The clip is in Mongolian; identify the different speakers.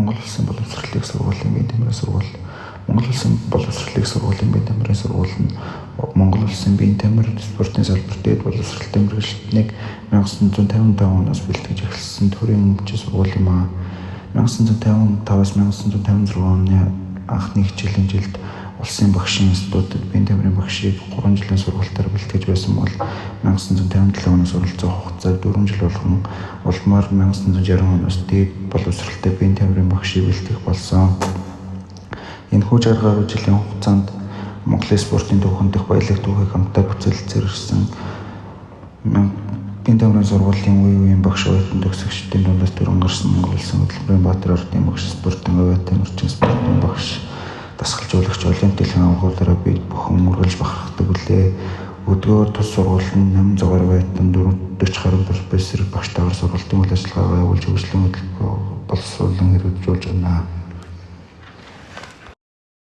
Speaker 1: Монгол Улсын боловсролын сургуулийн бие тамирын сургууль. Монгол Улсын боловсролын сургуулийн бие тамирын сургууль нь Монгол Улсын бие тамир спортын салбарт дээд боловсролтой мэргэжилтнийг 1955 оноос бэлтгэж эхэлсэн төрийн өмчийн сургууль юм аа. 1955-аас 1956 оны анхны хичээлийн жилд Улсын багшийн институтад бие тамирын багшийг 3 жилийн сургалтаар бэлтгэж байсан бол 1957 оноос оролцох хугацааг 4 жил болгон улмаар 1960 оноос дээд боловсролтой бие тамирын багшийг бэлтгэх болсон. Энэхүү 60 гаруй жилийн хугацаанд Монголын спортын төвхөн дэх баялаг түүхийг хамтдаа бүцэлцээр ирсэн. Бие тамирын сургуулийн үеийн багш оюутан төгсөгчдийн дундаас төрөн гарсан Монгол Улсын хөтөлбөрийн Баатар ардын багш, спортын авиа тамирчин, спортын багш, дасгалжуулагч, олимпиадын агуулгаараа бид бүхэн үргэлж бахархдаг билээ. Өдгөө тус сургууль нь 800 байтан 40 гаруй профессор багштайгаар сургалтын үйл ажиллагаагаа явуулж хөгжлийн хөтөлбөр боловсруулан хэрэгжүүлж байна.